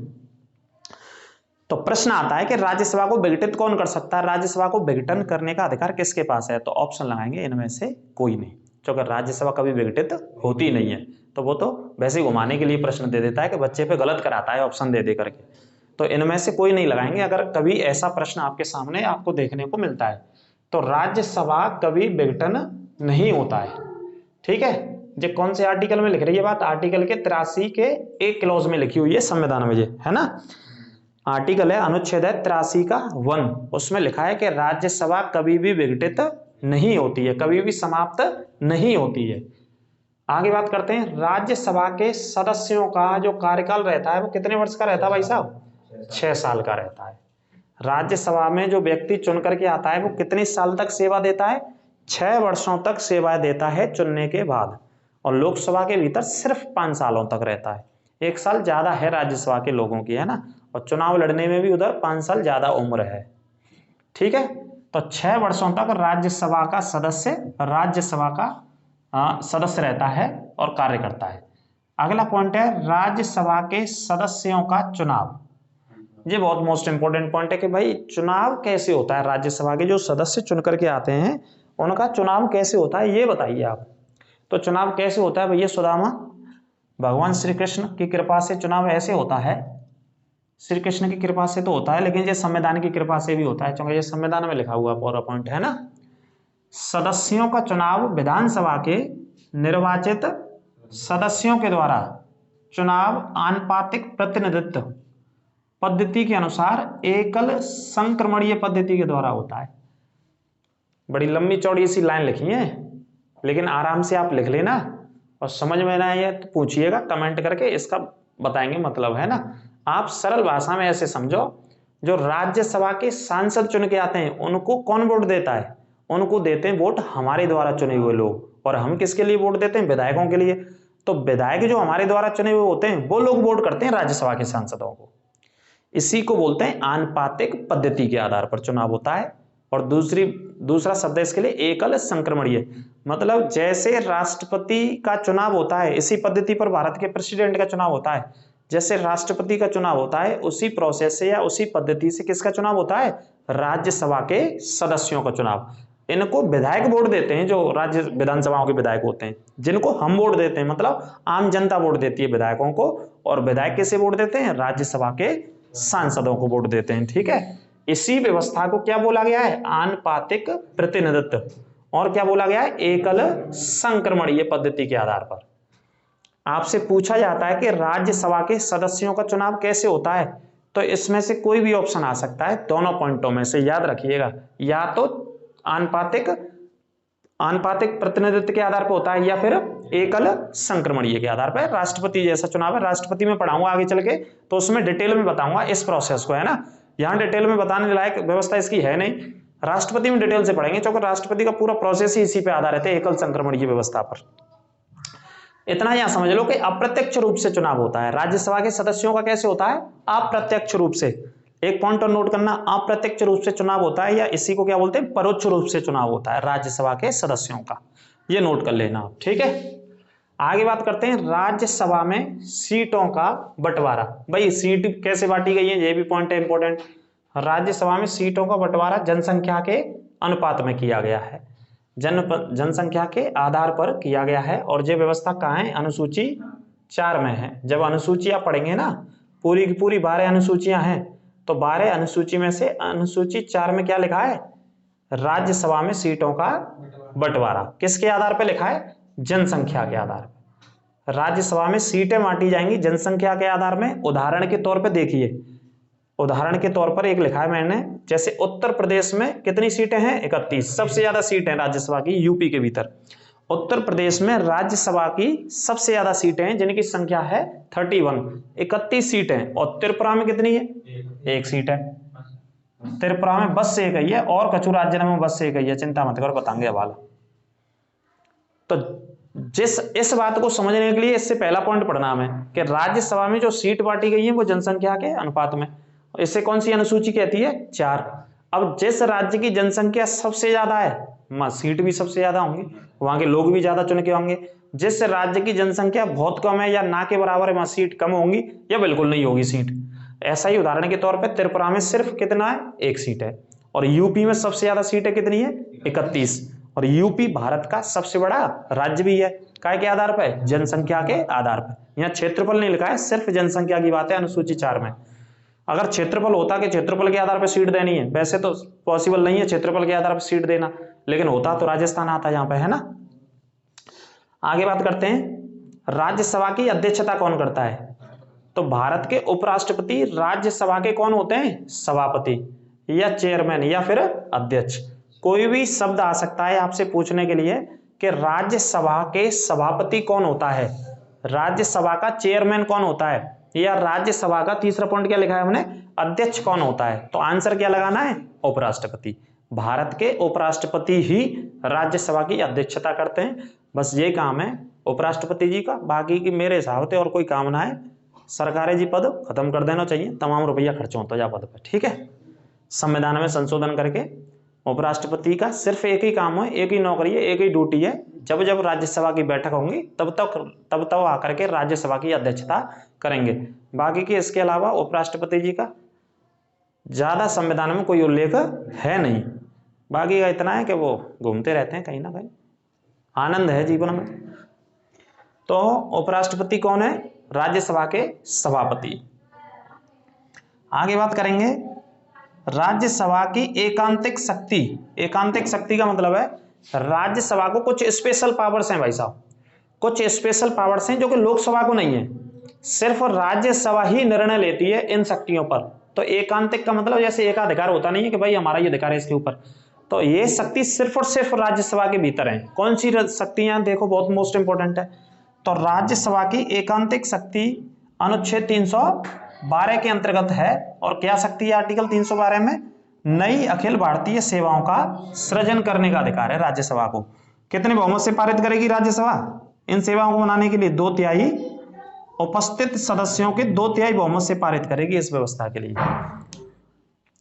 तो प्रश्न आता है कि राज्यसभा को विघटित कौन कर सकता है, राज्यसभा को विघटन करने का अधिकार किसके पास है। तो ऑप्शन लगाएंगे इनमें से कोई नहीं, क्योंकि राज्यसभा कभी विघटित होती नहीं है। तो वो तो वैसे ही घुमाने के लिए प्रश्न दे देता है कि बच्चे पे गलत कराता है ऑप्शन दे करके। तो इनमें से कोई नहीं लगाएंगे अगर कभी ऐसा प्रश्न आपके सामने आपको देखने को मिलता है। तो राज्यसभा कभी विघटन नहीं होता है। ठीक है, ये कौन से आर्टिकल में लिख रही है बात, आर्टिकल के 83 के एक क्लॉज में लिखी हुई है संविधान में, ये है ना, आर्टिकल है अनुच्छेद 83 का 1, उसमें लिखा है कि राज्यसभा कभी भी विघटित नहीं होती है, कभी भी समाप्त नहीं होती है। आगे बात करते हैं, राज्यसभा के सदस्यों का जो कार्यकाल रहता है वो कितने वर्ष का रहता है भाई साहब, 6 साल का रहता है। राज्यसभा में जो व्यक्ति चुन करके आता है वो कितने साल तक सेवा देता है, 6 वर्षों तक सेवा देता है चुनने के बाद, और लोकसभा के भीतर सिर्फ 5 सालों तक रहता है। 1 साल ज्यादा है राज्यसभा के लोगों की, है ना, और चुनाव लड़ने में भी उधर 5 साल ज्यादा उम्र है। ठीक है, तो 6 वर्षों तक राज्यसभा का सदस्य रहता है और कार्य करता है। अगला पॉइंट है राज्यसभा के सदस्यों का चुनाव। ये बहुत मोस्ट इंपोर्टेंट पॉइंट है कि भाई चुनाव कैसे होता है, राज्यसभा के जो सदस्य चुन करके आते हैं उनका चुनाव कैसे होता है, ये बताइए आप। तो चुनाव कैसे होता है भैया सुदामा, भगवान श्री कृष्ण की कृपा से चुनाव ऐसे होता है, श्री कृष्ण की कृपा से तो होता है, लेकिन ये संविधान की कृपा से भी होता है, क्योंकि ये संविधान में लिखा हुआ पूरा पॉइंट है ना। सदस्यों का चुनाव विधानसभा के निर्वाचित सदस्यों के द्वारा चुनाव आनुपातिक प्रतिनिधित्व पद्धति के अनुसार एकल संक्रमणीय पद्धति के द्वारा होता है। बड़ी लंबी चौड़ी सी लाइन लिखी है, लेकिन आराम से आप लिख लेना और समझ में ना आए तो पूछिएगा कमेंट करके, इसका बताएंगे मतलब, है ना। आप सरल भाषा में ऐसे समझो, जो राज्यसभा के सांसद चुन के आते हैं उनको कौन वोट देता है, उनको देते हैं वोट हमारे द्वारा चुने हुए लोग। और हम किसके लिए वोट देते हैं, विधायकों के लिए। तो विधायक जो हमारे द्वारा चुने हुए होते हैं वो लोग वोट करते हैं राज्यसभा के सांसदों को। इसी को बोलते हैं आनुपातिक पद्धति के आधार पर चुनाव होता है। और दूसरा शब्द है इसके लिए एकल संक्रमणीय, मतलब जैसे राष्ट्रपति का चुनाव होता है इसी पद्धति पर भारत के प्रेसिडेंट का चुनाव होता है। जैसे राष्ट्रपति का चुनाव होता है उसी प्रोसेस से या उसी पद्धति से किसका चुनाव होता है, राज्यसभा के सदस्यों का चुनाव। इनको विधायक वोट देते हैं, जो राज्य विधानसभाओं के विधायक होते हैं, जिनको हम वोट देते हैं, मतलब आम जनता वोट देती है विधायकों को। और विधायक किसे वोट देते हैं, राज्यसभा के सांसदों को वोट देते हैं। ठीक है, इसी व्यवस्था को क्या बोला गया है, आनुपातिक प्रतिनिधित्व। और क्या बोला गया है, एकल संक्रमणीय पद्धति के आधार पर। आपसे पूछा जाता है कि राज्यसभा के सदस्यों का चुनाव कैसे होता है, तो इसमें से कोई भी ऑप्शन आ सकता है, दोनों पॉइंटों में से याद रखिएगा। या तो आनुपातिक प्रतिनिधित्व के आधार पर होता है या फिर एकल संक्रमणीय के आधार पर। राष्ट्रपति जैसा चुनाव है, राष्ट्रपति में पढ़ाऊंगा आगे चल के, तो उसमें डिटेल में बताऊंगा इस प्रोसेस को, है ना। यहां डिटेल में बताने लायक व्यवस्था इसकी है नहीं, राष्ट्रपति में डिटेल से पढ़ेंगे, क्योंकि राष्ट्रपति का पूरा प्रोसेस ही इसी पे आधारित है, एकल संक्रमणीय व्यवस्था पर। इतना यहां समझ लो कि अप्रत्यक्ष रूप से चुनाव होता है। राज्यसभा के सदस्यों का कैसे होता है, अप्रत्यक्ष रूप से। एक पॉइंट और नोट करना, अप्रत्यक्ष रूप से चुनाव होता है, या इसी को क्या बोलते हैं, परोक्ष रूप से चुनाव होता है राज्यसभा के सदस्यों का। ये नोट कर लेना आप, ठीक है। आगे बात करते हैं राज्यसभा में सीटों का बंटवारा। भाई सीट कैसे बांटी गई है, ये भी पॉइंट है इंपॉर्टेंट। राज्यसभा में सीटों का बंटवारा जनसंख्या के अनुपात में किया गया है, जनसंख्या के आधार पर किया गया है। और ये व्यवस्था कहाँ है? अनुसूची 4 में है। जब अनुसूचियां पढ़ेंगे ना, पूरी की पूरी 12 अनुसूचियां हैं, तो 12 अनुसूची में से अनुसूची 4 में क्या लिखा है? राज्यसभा में सीटों का बंटवारा किसके आधार पर लिखा है? जनसंख्या के आधार पर। राज्यसभा में सीटें बांटी जाएंगी जनसंख्या के आधार में। उदाहरण के तौर पर देखिए, उदाहरण के तौर पर एक लिखा है मैंने, जैसे उत्तर प्रदेश में कितनी सीटें हैं? 31, सबसे ज्यादा सीटें हैं राज्यसभा की यूपी के भीतर। उत्तर प्रदेश में राज्यसभा की सबसे ज्यादा सीटें हैं जिनकी संख्या है 31, 31 सीटें। और त्रिपुरा में कितनी है? 1 सीट है। त्रिपुरा में बस से 1 ही है, और कछु राज्य में बस से 1 ही है। चिंता मत करो, बताएंगे हवाला। तो इस बात को समझने के लिए इससे पहला पॉइंट पढ़ना हमें कि राज्यसभा में जो सीट बांटी गई है वो जनसंख्या के अनुपात में। इससे कौन सी अनुसूची कहती है? 4। अब जिस राज्य की जनसंख्या सबसे ज्यादा है, वहां सीट भी सबसे ज्यादा होंगी, वहां के लोग भी ज्यादा चुन के होंगे। जिस राज्य की जनसंख्या बहुत कम है या ना के बराबर है, वहां सीट कम होंगी या बिल्कुल नहीं होगी सीट। ऐसा ही उदाहरण के तौर पर त्रिपुरा में सिर्फ कितना है? 1 सीट है। और यूपी में सबसे ज्यादा सीटें कितनी है? 31। और यूपी भारत का सबसे बड़ा राज्य भी है। काय के आधार पर? जनसंख्या के आधार पर। यहाँ क्षेत्रफल नहीं लिखा है, सिर्फ जनसंख्या की बात है अनुसूची 4 में। अगर क्षेत्रफल होता कि क्षेत्रफल के आधार पर सीट देनी है, वैसे तो पॉसिबल नहीं है क्षेत्रफल के आधार पर सीट देना, लेकिन होता तो राजस्थान आता यहाँ पे, है ना। आगे बात करते हैं, राज्यसभा की अध्यक्षता कौन करता है? तो भारत के उपराष्ट्रपति राज्यसभा के कौन होते हैं? सभापति या चेयरमैन या फिर अध्यक्ष। कोई भी शब्द आ सकता है आपसे पूछने के लिए कि राज्यसभा के सभापति कौन होता है, राज्यसभा का चेयरमैन कौन होता है, या राज्यसभा का तीसरा पॉइंट क्या लिखा है हमने? अध्यक्ष कौन होता है। तो आंसर क्या लगाना है? उपराष्ट्रपति। भारत के उपराष्ट्रपति ही राज्यसभा की अध्यक्षता करते हैं। बस ये काम है उपराष्ट्रपति जी का। बाकी की मेरे हिसाब से और कोई काम ना है। सरकारी जी पद खत्म कर देना चाहिए, तमाम रुपया खर्च होता जा पद पर, ठीक है। संविधान में संशोधन करके उपराष्ट्रपति का सिर्फ एक ही काम है, एक ही नौकरी है, एक ही ड्यूटी है। जब जब राज्यसभा की बैठक होंगी तब आकर के राज्यसभा की अध्यक्षता करेंगे। बाकी के इसके अलावा उपराष्ट्रपति जी का ज्यादा संविधान में कोई उल्लेख है नहीं। बाकी का इतना है कि वो घूमते रहते हैं कहीं ना कहीं, आनंद है जीवन में। तो उपराष्ट्रपति कौन है? राज्यसभा के सभापति। आगे बात करेंगे राज्यसभा की एकांतिक शक्ति। एकांतिक शक्ति का मतलब है राज्यसभा को कुछ स्पेशल पावर्स हैं भाई साहब, कुछ स्पेशल पावर्स हैं जो कि लोकसभा को नहीं है। सिर्फ राज्यसभा ही निर्णय लेती है इन शक्तियों पर। तो एकांतिक का मतलब जैसे एकाधिकार होता नहीं है कि भाई हमारा ये अधिकार है इसके ऊपर, तो ये शक्ति सिर्फ और सिर्फ राज्यसभा के भीतर है। कौन सी शक्तियां? देखो बहुत मोस्ट इंपोर्टेंट है। तो राज्यसभा की एकांतिक शक्ति अनुच्छेद 312 के अंतर्गत है। और क्या शक्ति है आर्टिकल 312 में? नई अखिल भारतीय सेवाओं का सृजन करने का अधिकार है राज्यसभा को। कितने बहुमत से पारित करेगी राज्यसभा इन सेवाओं को बनाने के लिए? 2/3 उपस्थित सदस्यों के 2/3 बहुमत से पारित करेगी इस व्यवस्था के लिए।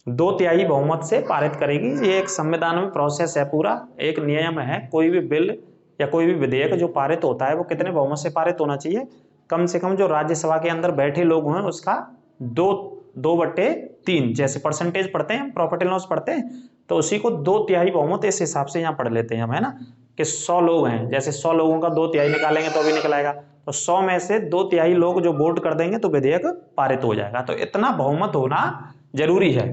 2/3 बहुमत से पारित करेगी। ये एक संविधान में प्रोसेस है, पूरा एक नियम है। कोई भी बिल या कोई भी विधेयक जो पारित होता है वो कितने बहुमत से पारित होना चाहिए? कम से कम जो राज्यसभा के अंदर बैठे लोग हैं उसका 2/3, जैसे परसेंटेज पढ़ते हैं, प्रॉपर्टी लॉस पढ़ते हैं, तो उसी को 2/3 बहुमत इस हिसाब से यहाँ पढ़ लेते हैं हम, है ना। कि 100 लोग हैं, जैसे 100 लोगों का 2/3 निकालेंगे तो भी निकल आएगा। तो 100 में से 2/3 लोग जो वोट कर देंगे तो विधेयक पारित हो जाएगा। तो इतना बहुमत होना जरूरी है,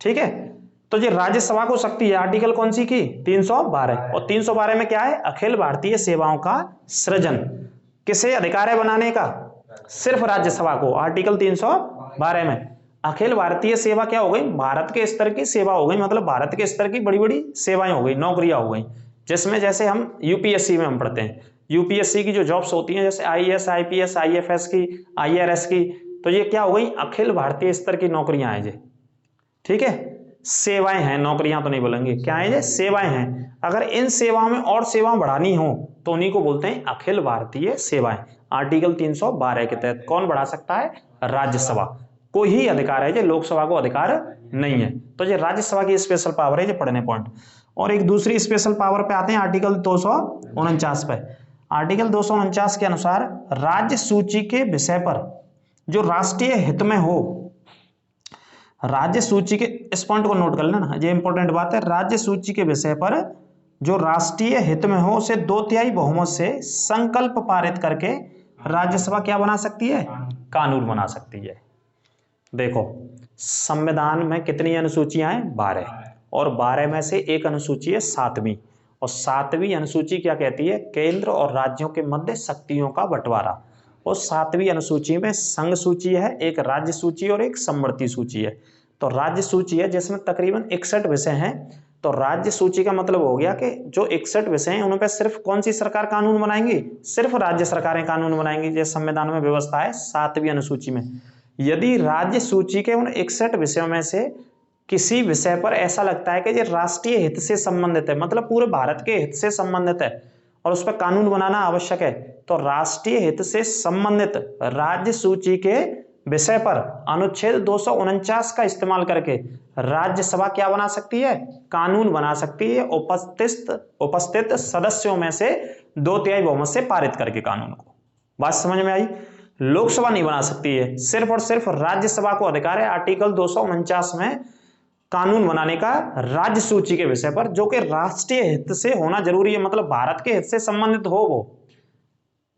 ठीक है। तो ये राज्यसभा को शक्ति है आर्टिकल कौन सी की? 312। और 312 में क्या है? अखिल भारतीय सेवाओं का सृजन। किसे अधिकार है बनाने का? सिर्फ राज्यसभा को। आर्टिकल 312 में अखिल भारतीय सेवा क्या हो गई? भारत के स्तर की सेवा हो गई, मतलब भारत के स्तर की बड़ी बड़ी सेवाएं हो गई, नौकरियां हो गई, जिसमें जैसे हम यूपीएससी में हम पढ़ते हैं, यूपीएससी की जो जॉब्स होती हैं जैसे आईएएस, आईपीएस, आईएफएस की, आईआरएस की, तो ये क्या हो गई? अखिल भारतीय स्तर की नौकरियां हैं ये, ठीक है। सेवाएं हैं, नौकरियां तो नहीं बोलेंगे, क्या है ये? सेवाएं हैं। अगर इन सेवाओं में और सेवाएं बढ़ानी हो तो उन्हीं को बोलते हैं अखिल भारतीय सेवाएं। आर्टिकल 312 के तहत कौन बढ़ा सकता है? राज्यसभा को ही अधिकार है, ये लोकसभा को अधिकार नहीं है। तो ये राज्यसभा की स्पेशल पावर है, ये पढ़ने पॉइंट। और एक दूसरी स्पेशल पावर पे आते हैं आर्टिकल 249 पे। आर्टिकल 249 के अनुसार राज्य सूची के विषय पर जो राष्ट्रीय हित में हो, राज्य सूची के, इस पॉइंट को नोट कर लेना, ये इंपॉर्टेंट बात है। राज्य सूची के विषय पर जो राष्ट्रीय हित में हो उसे 2/3 बहुमत से संकल्प पारित करके राज्यसभा क्या बना सकती है, कानून बना सकती है। देखो संविधान में कितनी अनुसूचियां हैं, 12, और 12 में से एक अनुसूची है 7वीं, और 7वीं अनुसूची क्या कहती है, केंद्र और राज्यों के मध्य शक्तियों का बंटवारा। और 7वीं अनुसूची में संघ सूची है, एक राज्य सूची और एक समवर्ती सूची है। तो राज्य सूची है जिसमें तकरीबन 61 विषय हैं। तो राज्य सूची का मतलब हो गया कि जो 61 विषय हैं उन पर सिर्फ कौन सी सरकार कानून बनाएंगी, सिर्फ राज्य सरकारें कानून बनाएंगी। जैसे संविधान में व्यवस्था है 7वीं अनुसूची में, यदि राज्य सूची के उन 61 विषयों में से किसी विषय पर ऐसा लगता है कि ये राष्ट्रीय हित से संबंधित है, मतलब पूरे भारत के हित से संबंधित है और उस पर कानून बनाना आवश्यक है, तो राष्ट्रीय हित से संबंधित राज्य सूची के विषय पर अनुच्छेद 249 का इस्तेमाल करके राज्यसभा क्या बना सकती है, कानून बना सकती है, उपस्थित सदस्यों में से 2/3 बहुमत से पारित करके कानून को। बात समझ में आई। लोकसभा नहीं बना सकती है, सिर्फ और सिर्फ राज्यसभा को अधिकार है आर्टिकल 249 में कानून बनाने का राज्य सूची के विषय पर, जो कि राष्ट्रीय हित से होना जरूरी है, मतलब भारत के हित से संबंधित हो वो।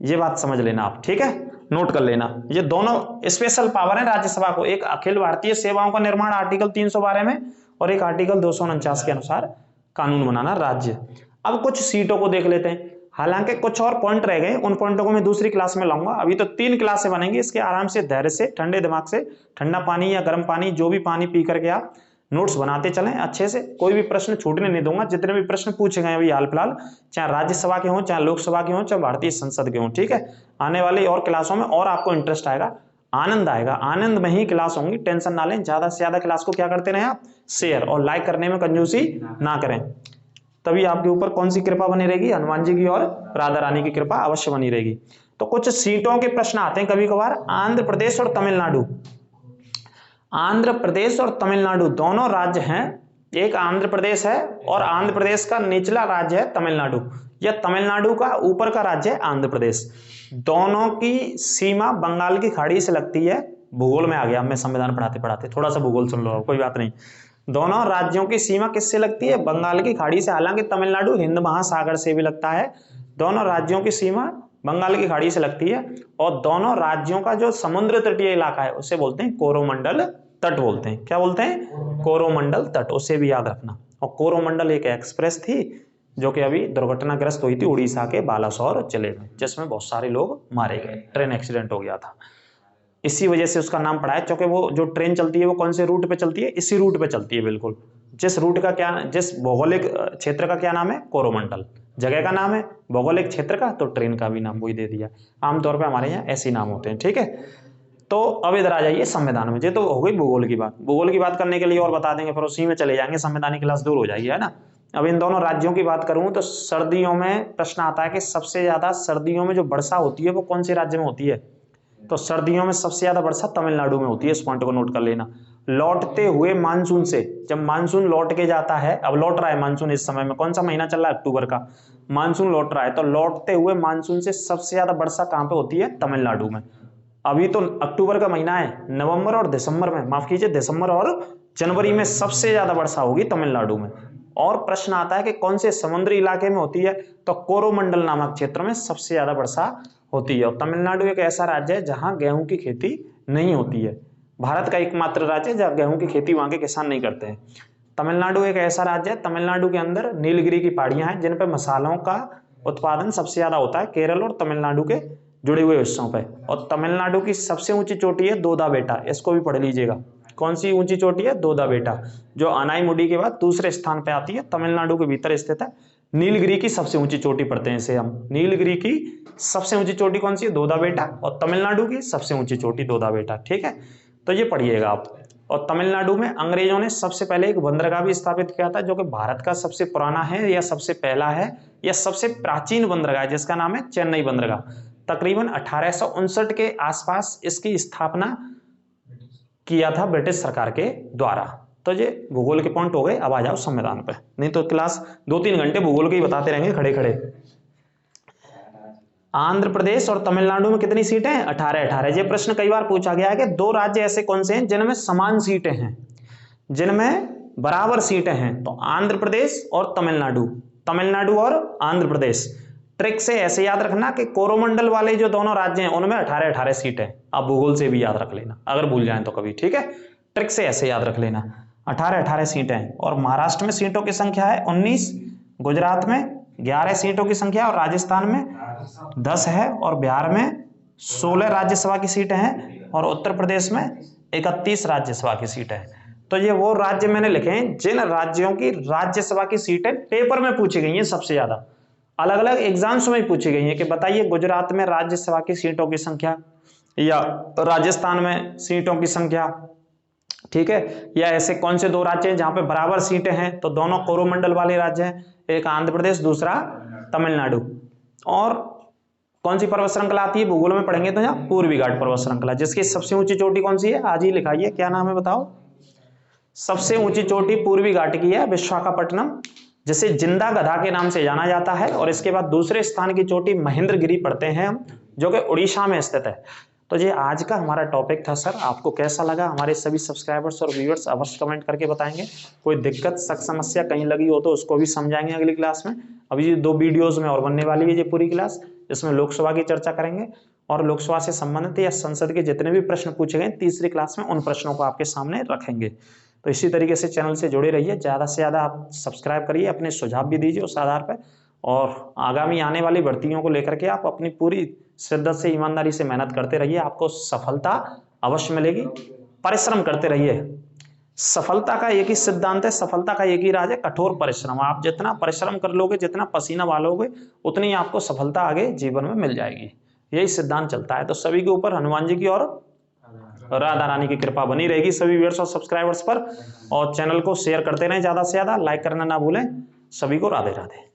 ये बात समझ लेना आप, ठीक है, नोट कर लेना। ये दोनों स्पेशल पावर है राज्यसभा को, एक अखिल भारतीय सेवाओं का निर्माण आर्टिकल 312 में और एक आर्टिकल 249 के अनुसार कानून बनाना राज्य। अब कुछ सीटों को देख लेते हैं, हालांकि कुछ और पॉइंट रह गए, उन पॉइंटों को मैं दूसरी क्लास में लाऊंगा। अभी तो 3 क्लासें बनेंगी, इसके आराम से धैर्य से ठंडे दिमाग से ठंडा पानी या गर्म पानी जो भी पानी पी करके आप नोट्स बनाते चलें अच्छे से। कोई भी प्रश्न छूटने नहीं दूंगा, जितने भी प्रश्न पूछे गए अभी हाल फिलहाल, चाहे राज्यसभा के हों, चाहे लोकसभा के हों, चाहे भारतीय संसद के हों, ठीक है। आने वाली और क्लासों में और आपको इंटरेस्ट आएगा, आनंद आएगा, आनंद में ही क्लास होंगी, टेंशन ना लें। ज्यादा से ज्यादा क्लास को क्या करते रहे आप, शेयर और लाइक करने में कंजूसी ना करें, तभी आपके ऊपर कौन सी कृपा बनी रहेगी, हनुमान जी की और राधा रानी की कृपा अवश्य बनी रहेगी। तो कुछ सीटों के प्रश्न आते हैं कभी कभार। आंध्र प्रदेश और तमिलनाडु, आंध्र प्रदेश और तमिलनाडु दोनों राज्य हैं, एक आंध्र प्रदेश है और आंध्र प्रदेश का निचला राज्य है तमिलनाडु, या तमिलनाडु का ऊपर का राज्य है आंध्र प्रदेश। दोनों की सीमा बंगाल की खाड़ी से लगती है। भूगोल में आ गया, मैं संविधान पढ़ाते पढ़ाते थोड़ा सा भूगोल सुन लो, कोई बात नहीं। दोनों राज्यों की सीमा किससे लगती है, बंगाल की खाड़ी से। हालांकि तमिलनाडु हिंद महासागर से भी लगता है, दोनों राज्यों की सीमा बंगाल की खाड़ी से लगती है। और दोनों राज्यों का जो समुद्र तटीय इलाका है उसे बोलते हैं कोरोमंडल तट बोलते हैं। क्या बोलते हैं, कोरोमंडल तट, उसे भी याद रखना। और कोरोमंडल एक एक्सप्रेस थी जो कि अभी दुर्घटनाग्रस्त हुई थी उड़ीसा के बालासोर जिले में, जिसमें बहुत सारे लोग मारे गए, ट्रेन एक्सीडेंट हो गया था। इसी वजह से उसका नाम पड़ा है, क्योंकि वो जो ट्रेन चलती है वो कौन से रूट पे चलती है, इसी रूट पे चलती है बिल्कुल। जिस रूट का क्या, जिस भौगोलिक क्षेत्र का क्या नाम है, कोरोमंडल, जगह का नाम है, भौगोलिक क्षेत्र का तो ट्रेन का भी नाम वही दे दिया। आमतौर पे हमारे यहाँ ऐसे नाम होते हैं, ठीक है। तो अब इधर आ जाइए संविधान में। ये तो हो गई भूगोल की बात, भूगोल की बात करने के लिए और बता देंगे, फिर उसी में चले जाएंगे, संवैधानिक क्लास दूर हो जाएगी, है ना। अब इन दोनों राज्यों की बात करूं तो सर्दियों में प्रश्न आता है कि सबसे ज्यादा सर्दियों में जो वर्षा होती है वो कौन से राज्य में होती है, तो सर्दियों में सबसे ज्यादा वर्षा तमिलनाडु में होती है। इस पॉइंट को नोट कर लेना। लौटते हुए मानसून से, जब मानसून लौट के जाता है, अब लौट रहा है मानसून इस समय में, कौन सा महीना चल रहा है, अक्टूबर का, मानसून लौट रहा है, तो लौटते हुए मानसून से सबसे ज्यादा वर्षा कहां पे होती है, तमिलनाडु में। अभी तो अक्टूबर का महीना है, नवंबर और दिसंबर में, माफ कीजिए दिसंबर और जनवरी में सबसे ज्यादा वर्षा होगी तमिलनाडु में। और प्रश्न आता है कि कौन से समुद्री इलाके में होती है, तो कोरोमंडल नामक क्षेत्र में सबसे ज्यादा वर्षा होती है। और तमिलनाडु एक ऐसा राज्य है जहां गेहूं की खेती नहीं होती है, भारत का एकमात्र राज्य है जहां गेहूं की खेती वहां के किसान नहीं करते हैं। तमिलनाडु एक ऐसा राज्य है, तमिलनाडु के अंदर नीलगिरी की पहाड़ियां हैं जिन पर मसालों का उत्पादन सबसे ज्यादा होता है, केरल और तमिलनाडु के जुड़े हुए हिस्सों पे। और तमिलनाडु की सबसे ऊंची चोटी है दोदा बेटा, इसको भी पढ़ लीजिएगा। कौन सी ऊंची चोटी है, दोदा बेटा, जो अनाईमुडी के बाद दूसरे स्थान पे आती है, तमिलनाडु के भीतर स्थित है। नीलगिरी की सबसे ऊंची चोटी पढ़ते हैं इसे हम, नीलगिरी की सबसे ऊंची चोटी कौन सी है, दोदा बेटा, और तमिलनाडु की सबसे ऊंची चोटी दोदा बेटा, ठीक है। तो ये पढ़िएगा आप। और तमिलनाडु में अंग्रेजों ने सबसे पहले एक बंदरगाह भी स्थापित किया था, जो कि भारत का सबसे पुराना है या सबसे पहला है या सबसे प्राचीन बंदरगाह है, जिसका नाम है चेन्नई बंदरगाह। तकरीबन 1859 के आसपास इसकी स्थापना किया था ब्रिटिश सरकार के द्वारा। तो ये भूगोल के पॉइंट हो गए। अब आ जाओ संविधान पे, नहीं तो क्लास 2-3 घंटे भूगोल के ही बताते रहेंगे खड़े खड़े। आंध्र प्रदेश और तमिलनाडु में कितनी सीटें हैं? 18-18। ये प्रश्न कई बार पूछा गया है कि दो राज्य ऐसे कौन से हैं जिनमें समान सीटें हैं, जिनमें बराबर सीटें हैं? तो आंध्र प्रदेश और तमिलनाडु, तमिलनाडु और आंध्र प्रदेश। ट्रिक से ऐसे याद रखना कि कोरोमंडल वाले जो दोनों राज्य हैं उनमें 18-18 सीटें हैं। आप भूगोल से भी याद रख लेना अगर भूल जाएं तो कभी, ठीक है। ट्रिक से ऐसे याद रख लेना 18-18 सीटें हैं। और महाराष्ट्र में सीटों की संख्या है 19, गुजरात में 11 सीटों की संख्या और राजस्थान में 10 है और बिहार में 16 राज्यसभा की सीटें हैं और उत्तर प्रदेश में 31 राज्यसभा की सीटें हैं। तो ये वो राज्य मैंने लिखे हैं जिन राज्यों की राज्यसभा की सीटें पेपर में पूछी गई हैं सबसे ज्यादा, अलग अलग एग्जाम्स में पूछी गई हैं कि बताइए गुजरात में राज्यसभा की सीटों की संख्या या राजस्थान में सीटों की संख्या, ठीक है। या ऐसे कौन से दो राज्य हैं जहां पे बराबर सीटें हैं? तो दोनों कोरोमंडल वाले राज्य हैं, एक आंध्र प्रदेश दूसरा तमिलनाडु। और कौन सी पर्वत श्रृंखला आती है भूगोल में पढ़ेंगे तो यहाँ पूर्वी घाट पर्वत श्रृंखला, जिसकी सबसे ऊंची चोटी कौन सी है? आज ही लिखाइए, क्या नाम है बताओ? सबसे ऊंची चोटी पूर्वी घाट की है विशाखापट्टनम, जिसे जिंदा गधा के नाम से जाना जाता है। और इसके बाद दूसरे स्थान की चोटी महेंद्रगिरी पढ़ते हैं हम, जो कि उड़ीसा में स्थित है। तो ये आज का हमारा टॉपिक था सर। आपको कैसा लगा? हमारे सभी सब्सक्राइबर्स और व्यूअर्स अवश्य कमेंट करके बताएंगे। कोई दिक्कत शक समस्या कहीं लगी हो तो उसको भी समझाएंगे अगली क्लास में। अभी 2 वीडियोज में और बनने वाली है ये पूरी क्लास, जिसमें लोकसभा की चर्चा करेंगे और लोकसभा से संबंधित या संसद के जितने भी प्रश्न पूछे गए तीसरी क्लास में उन प्रश्नों को आपके सामने रखेंगे। तो इसी तरीके से चैनल से जुड़े रहिए, ज़्यादा से ज़्यादा आप सब्सक्राइब करिए, अपने सुझाव भी दीजिए उस आधार पर। और आगामी आने वाली भर्तियों को लेकर के आप अपनी पूरी शिद्दत से ईमानदारी से मेहनत करते रहिए, आपको सफलता अवश्य मिलेगी। परिश्रम करते रहिए। सफलता का एक ही सिद्धांत है, सफलता का एक ही राज है, कठोर परिश्रम। आप जितना परिश्रम कर लोगे, जितना पसीना बहाओगे, उतनी आपको सफलता आगे जीवन में मिल जाएगी। यही सिद्धांत चलता है। तो सभी के ऊपर हनुमान जी की और राधा रानी की कृपा बनी रहेगी सभी व्यूअर्स और सब्सक्राइबर्स पर। और चैनल को शेयर करते रहें, ज़्यादा से ज़्यादा लाइक करना ना भूलें। सभी को राधे राधे।